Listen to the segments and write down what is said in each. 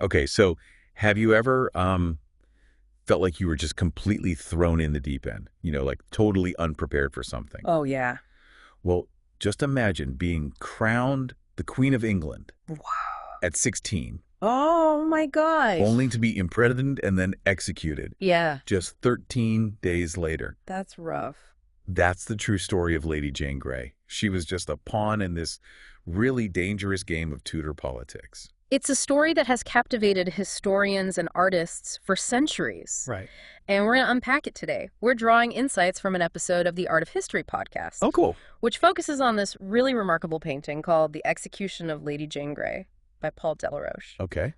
Okay, so have you ever felt like you were just completely thrown in the deep end? Like totally unprepared for something? Oh, yeah. Well, just imagine being crowned the Queen of England Wow. at 16, Oh my only gosh. to be imprisoned and then executed Yeah, just 13 days later. that's rough. That's the true story of Lady Jane Grey. She was just a pawn in this really dangerous game of Tudor politics. It's a story that has captivated historians and artists for centuries. Right. And we're going to unpack it today. We're drawing insights from an episode of the Art of History podcast, Oh, cool. which focuses on this really remarkable painting called The Execution of Lady Jane Grey by Paul Delaroche. Okay.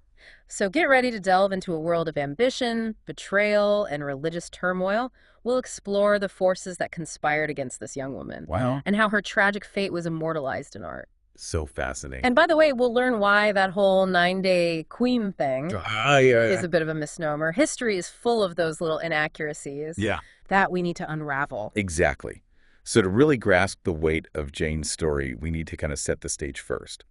So get ready to delve into a world of ambition, betrayal, and religious turmoil. We'll explore the forces that conspired against this young woman Wow. and how her tragic fate was immortalized in art. So fascinating. And by the way, we'll learn why that whole 9-day queen thing is a bit of a misnomer. History is full of those little inaccuracies Yeah, that we need to unravel. exactly. So to really grasp the weight of Jane's story, we need to kind of set the stage first.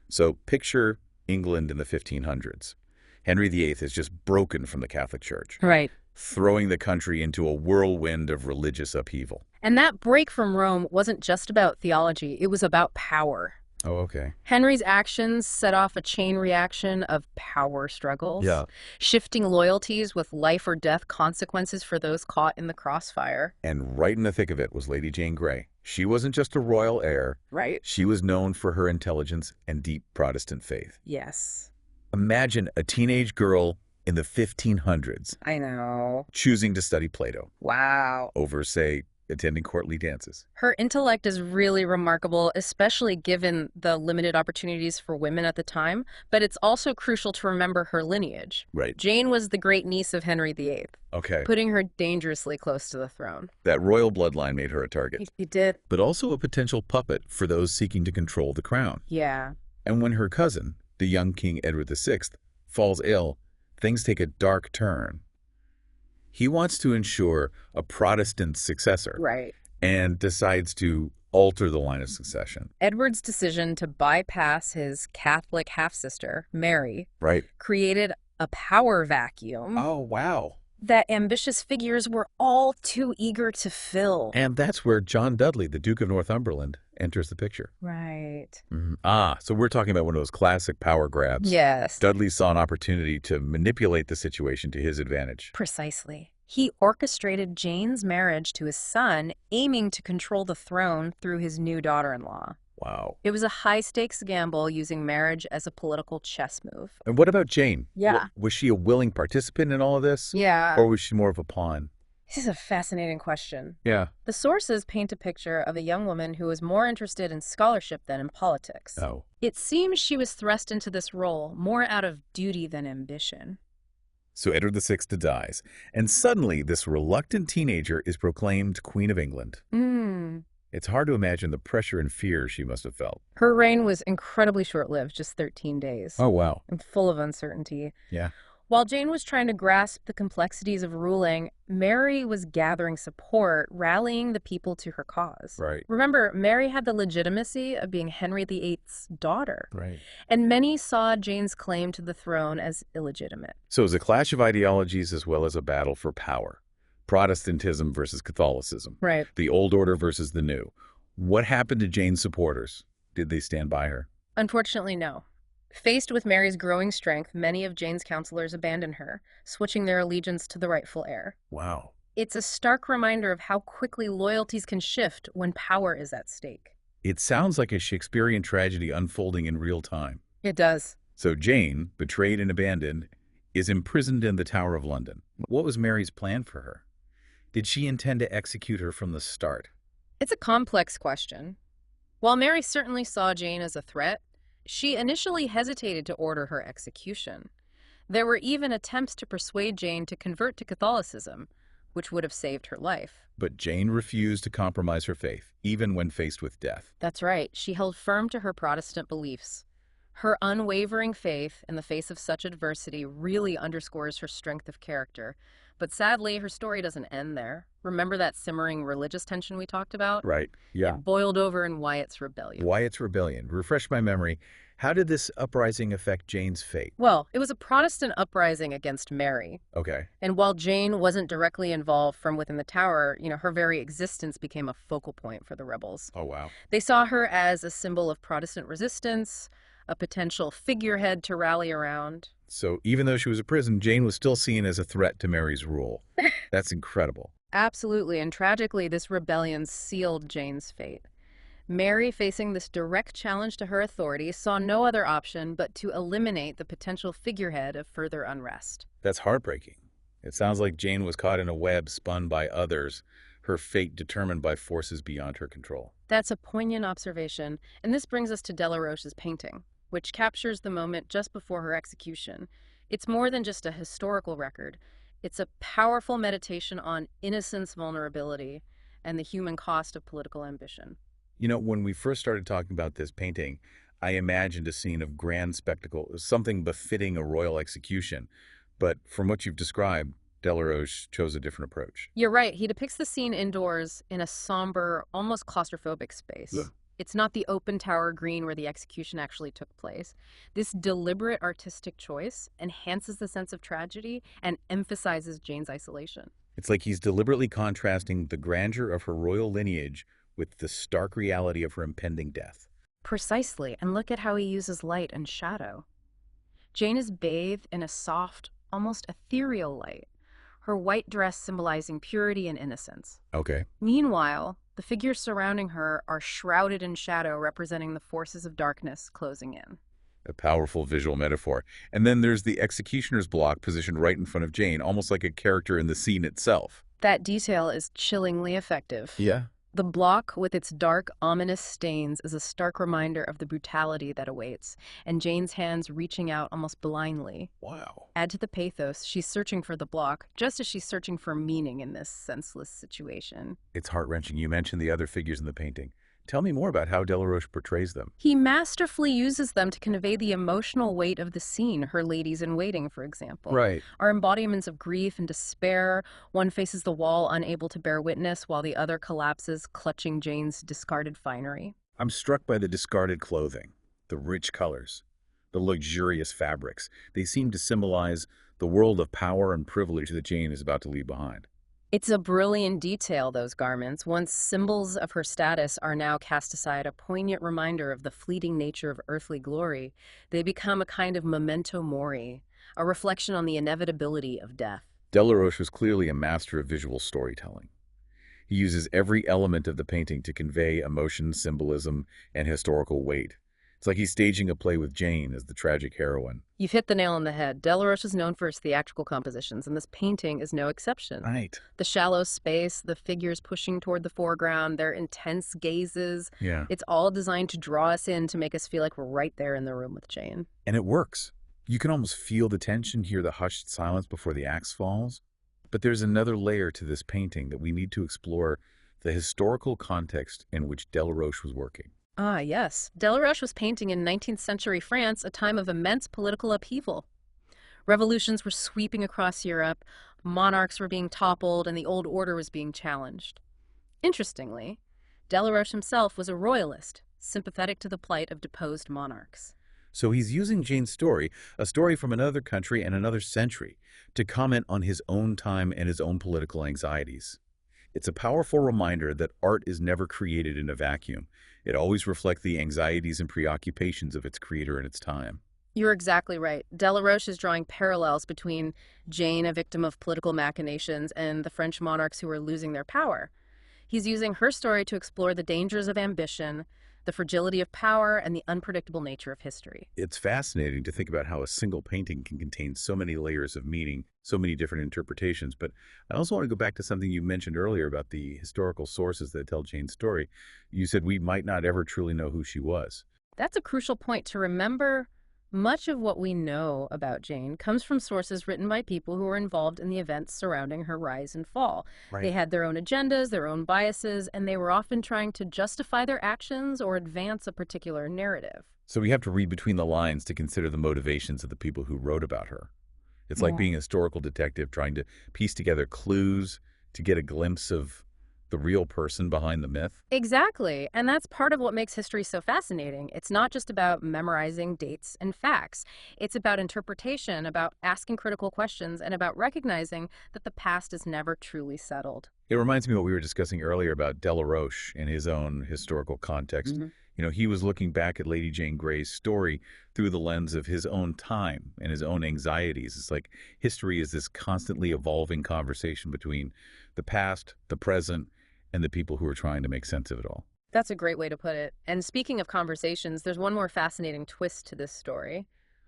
So picture England in the 1500s. Henry VIII has just broken from the Catholic Church, Right. throwing the country into a whirlwind of religious upheaval. And that break from Rome wasn't just about theology, it was about power. Oh, okay. Henry's actions set off a chain reaction of power struggles, Yeah. shifting loyalties with life or death consequences for those caught in the crossfire. And right in the thick of it was Lady Jane Grey. She wasn't just a royal heir. Right. She was known for her intelligence and deep Protestant faith. Yes. Imagine a teenage girl in the 1500s I know. choosing to study Plato Wow. over, say, attending courtly dances. Her intellect is really remarkable, especially given the limited opportunities for women at the time, but it's also crucial to remember her lineage. Right. Jane was the great niece of Henry VIII, Okay. putting her dangerously close to the throne. That royal bloodline made her a target, He did. but also a potential puppet for those seeking to control the crown. Yeah. And when her cousin, the young King Edward VI, falls ill, things take a dark turn. He wants to ensure a Protestant successor Right. and decides to alter the line of succession. Edward's decision to bypass his Catholic half-sister, Mary, Right. created a power vacuum Oh, wow. that ambitious figures were all too eager to fill. And that's where John Dudley, the Duke of Northumberland, enters the picture. Right. So we're talking about one of those classic power grabs. Yes. Dudley saw an opportunity to manipulate the situation to his advantage. Precisely. He orchestrated Jane's marriage to his son, aiming to control the throne through his new daughter-in-law. Wow. It was a high-stakes gamble using marriage as a political chess move. And what about Jane? Yeah. Was she a willing participant in all of this? Yeah. Or was she more of a pawn? This is a fascinating question. Yeah. The sources paint a picture of a young woman who was more interested in scholarship than in politics. Oh. It seems she was thrust into this role more out of duty than ambition. So Edward VI dies, and suddenly this reluctant teenager is proclaimed Queen of England. It's hard to imagine the pressure and fear she must have felt. Her reign was incredibly short-lived, just 13 days, Oh, wow. and full of uncertainty. Yeah. While Jane was trying to grasp the complexities of ruling, Mary was gathering support, rallying the people to her cause. Right. Remember, Mary had the legitimacy of being Henry VIII's daughter, Right. and many saw Jane's claim to the throne as illegitimate. So it was a clash of ideologies as well as a battle for power. Protestantism versus Catholicism. Right. The old order versus the new. What happened to Jane's supporters? Did they stand by her? Unfortunately, no. Faced with Mary's growing strength, many of Jane's counselors abandoned her, switching their allegiance to the rightful heir. Wow. It's a stark reminder of how quickly loyalties can shift when power is at stake. It sounds like a Shakespearean tragedy unfolding in real time. It does. So Jane, betrayed and abandoned, is imprisoned in the Tower of London. What was Mary's plan for her? Did she intend to execute her from the start? It's a complex question. While Mary certainly saw Jane as a threat, she initially hesitated to order her execution. There were even attempts to persuade Jane to convert to Catholicism, which would have saved her life. But Jane refused to compromise her faith, even when faced with death. That's right. She held firm to her Protestant beliefs. Her unwavering faith in the face of such adversity really underscores her strength of character. But sadly, her story doesn't end there. Remember that simmering religious tension we talked about? Right. Yeah. It boiled over in Wyatt's rebellion. Wyatt's rebellion. Refresh my memory. How did this uprising affect Jane's fate? Well, it was a Protestant uprising against Mary. Okay. And while Jane wasn't directly involved from within the tower, her very existence became a focal point for the rebels. Oh, wow. They saw her as a symbol of Protestant resistance, a potential figurehead to rally around. So even though she was a prison, Jane was still seen as a threat to Mary's rule. That's incredible. Absolutely, and tragically, this rebellion sealed Jane's fate. Mary, facing this direct challenge to her authority, saw no other option but to eliminate the potential figurehead of further unrest. That's heartbreaking. It sounds like Jane was caught in a web spun by others, her fate determined by forces beyond her control. That's a poignant observation, and this brings us to Delaroche's painting, which captures the moment just before her execution. It's more than just a historical record. It's a powerful meditation on innocence, vulnerability, and the human cost of political ambition. You know, when we first started talking about this painting, I imagined a scene of grand spectacle, something befitting a royal execution. But from what you've described, Delaroche chose a different approach. You're right. He depicts the scene indoors in a somber, almost claustrophobic space. Yeah. It's not the open tower green where the execution actually took place. This deliberate artistic choice enhances the sense of tragedy and emphasizes Jane's isolation. It's like he's deliberately contrasting the grandeur of her royal lineage with the stark reality of her impending death. Precisely, and look at how he uses light and shadow. Jane is bathed in a soft, almost ethereal light, her white dress symbolizing purity and innocence. Okay. Meanwhile, the figures surrounding her are shrouded in shadow, representing the forces of darkness closing in. A powerful visual metaphor. And then there's the executioner's block positioned right in front of Jane, almost like a character in the scene itself. That detail is chillingly effective. Yeah. The block, with its dark, ominous stains, is a stark reminder of the brutality that awaits, and Jane's hands reaching out almost blindly. Wow. Add to the pathos, she's searching for the block, just as she's searching for meaning in this senseless situation. It's heart-wrenching. You mentioned the other figures in the painting. Tell me more about how Delaroche portrays them. He masterfully uses them to convey the emotional weight of the scene. Her ladies-in-waiting, for example, Right. are embodiments of grief and despair. One faces the wall, unable to bear witness, while the other collapses, clutching Jane's discarded finery. I'm struck by the discarded clothing, the rich colors, the luxurious fabrics. They seem to symbolize the world of power and privilege that Jane is about to leave behind. It's a brilliant detail, those garments. Once symbols of her status are now cast aside, a poignant reminder of the fleeting nature of earthly glory, they become a kind of memento mori, a reflection on the inevitability of death. Delaroche was clearly a master of visual storytelling. He uses every element of the painting to convey emotion, symbolism, and historical weight. It's like he's staging a play with Jane as the tragic heroine. You've hit the nail on the head. Delaroche is known for his theatrical compositions, and this painting is no exception. Right. The shallow space, the figures pushing toward the foreground, their intense gazes, Yeah. it's all designed to draw us in, to make us feel like we're right there in the room with Jane. And it works. You can almost feel the tension, hear the hushed silence before the axe falls. But there's another layer to this painting that we need to explore: the historical context in which Delaroche was working. Ah, yes. Delaroche was painting in 19th century France, a time of immense political upheaval. Revolutions were sweeping across Europe, monarchs were being toppled, and the old order was being challenged. Interestingly, Delaroche himself was a royalist, sympathetic to the plight of deposed monarchs. So he's using Jane's story, a story from another country and another century, to comment on his own time and his own political anxieties. It's a powerful reminder that art is never created in a vacuum. It always reflects the anxieties and preoccupations of its creator in its time. You're exactly right. Delaroche is drawing parallels between Jane, a victim of political machinations, and the French monarchs who are losing their power. He's using her story to explore the dangers of ambition, the fragility of power, and the unpredictable nature of history. It's fascinating to think about how a single painting can contain so many layers of meaning, so many different interpretations. But I also want to go back to something you mentioned earlier about the historical sources that tell Jane's story. You said we might not ever truly know who she was. That's a crucial point to remember. Much of what we know about Jane comes from sources written by people who were involved in the events surrounding her rise and fall. They Right. had their own agendas, their own biases, and they were often trying to justify their actions or advance a particular narrative. So we have to read between the lines to consider the motivations of the people who wrote about her. It's like Yeah. being a historical detective trying to piece together clues to get a glimpse of the real person behind the myth. Exactly. And that's part of what makes history so fascinating. It's not just about memorizing dates and facts. It's about interpretation, about asking critical questions, and about recognizing that the past is never truly settled. It reminds me of what we were discussing earlier about Delaroche and his own historical context. Mhm. He was looking back at Lady Jane Grey's story through the lens of his own time and his own anxieties. It's like history is this constantly evolving conversation between the past, the present, and the people who are trying to make sense of it all. That's a great way to put it. And speaking of conversations, there's one more fascinating twist to this story,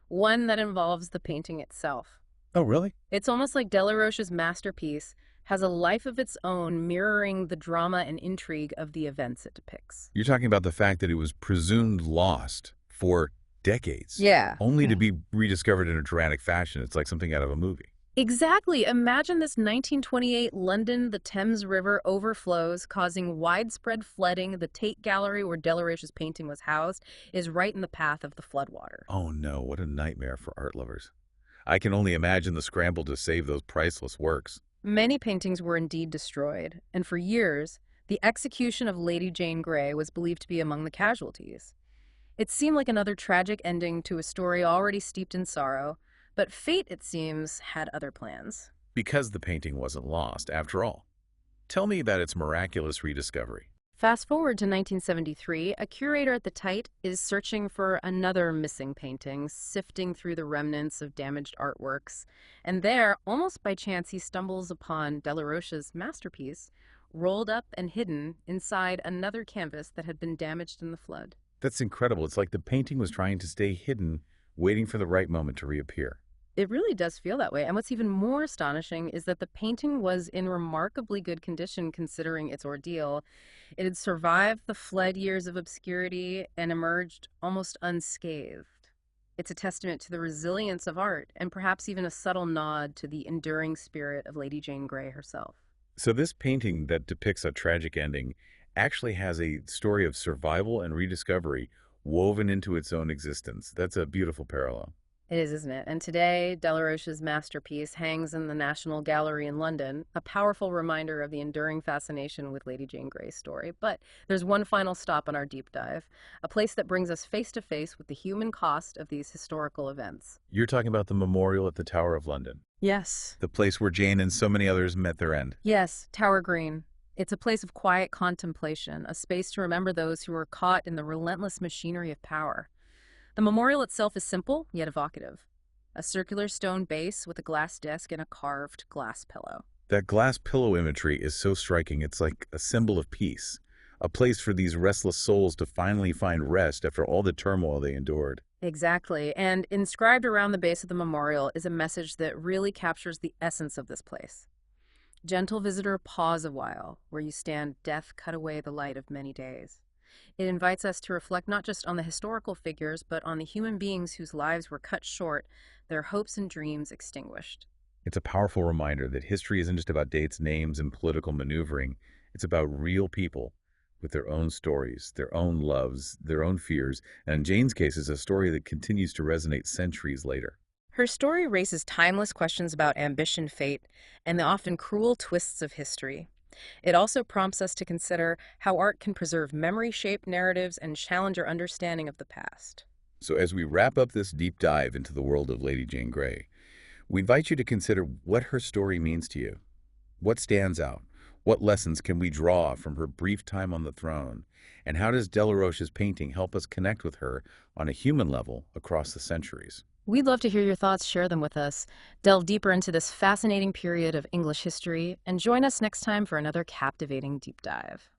one that involves the painting itself. Oh, really? It's almost like Delaroche's masterpiece has a life of its own, mirroring the drama and intrigue of the events it depicts. You're talking about the fact that it was presumed lost for decades, Yeah. only to Yeah. be rediscovered in a dramatic fashion. It's like something out of a movie. Exactly. Imagine this 1928 London, the Thames River overflows, causing widespread flooding. The Tate Gallery, where Delaroche's painting was housed, is right in the path of the floodwater. Oh no, what a nightmare for art lovers. I can only imagine the scramble to save those priceless works. Many paintings were indeed destroyed, and for years, the execution of Lady Jane Grey was believed to be among the casualties. It seemed like another tragic ending to a story already steeped in sorrow, but fate, it seems, had other plans. Because the painting wasn't lost, after all. Tell me about its miraculous rediscovery. Fast forward to 1973, a curator at the Tate is searching for another missing painting, sifting through the remnants of damaged artworks. And there, almost by chance, he stumbles upon Delaroche's masterpiece, rolled up and hidden inside another canvas that had been damaged in the flood. That's incredible. It's like the painting was trying to stay hidden, waiting for the right moment to reappear. It really does feel that way. And what's even more astonishing is that the painting was in remarkably good condition considering its ordeal. It had survived the flood years of obscurity and emerged almost unscathed. It's a testament to the resilience of art and perhaps even a subtle nod to the enduring spirit of Lady Jane Grey herself. So this painting that depicts a tragic ending actually has a story of survival and rediscovery woven into its own existence. That's a beautiful parallel. It is, isn't it? And today, Delaroche's masterpiece hangs in the National Gallery in London, a powerful reminder of the enduring fascination with Lady Jane Grey's story. But there's one final stop on our deep dive, a place that brings us face to face with the human cost of these historical events. You're talking about the memorial at the Tower of London, Yes. the place where Jane and so many others met their end. Yes, Tower Green. It's a place of quiet contemplation, a space to remember those who were caught in the relentless machinery of power. The memorial itself is simple, yet evocative. A circular stone base with a glass desk and a carved glass pillow. That glass pillow imagery is so striking. It's like a symbol of peace, a place for these restless souls to finally find rest after all the turmoil they endured. Exactly. And inscribed around the base of the memorial is a message that really captures the essence of this place. Gentle visitor, pause a while, where you stand, death cut away the light of many days. It invites us to reflect not just on the historical figures, but on the human beings whose lives were cut short, their hopes and dreams extinguished. It's a powerful reminder that history isn't just about dates, names, and political maneuvering. It's about real people with their own stories, their own loves, their own fears, and in Jane's case, is a story that continues to resonate centuries later. Her story raises timeless questions about ambition, fate, and the often cruel twists of history. It also prompts us to consider how art can preserve memory-shaped narratives and challenge our understanding of the past. So as we wrap up this deep dive into the world of Lady Jane Grey, we invite you to consider what her story means to you. What stands out? What lessons can we draw from her brief time on the throne? And how does Delaroche's painting help us connect with her on a human level across the centuries? We'd love to hear your thoughts, share them with us, delve deeper into this fascinating period of English history, and join us next time for another captivating deep dive.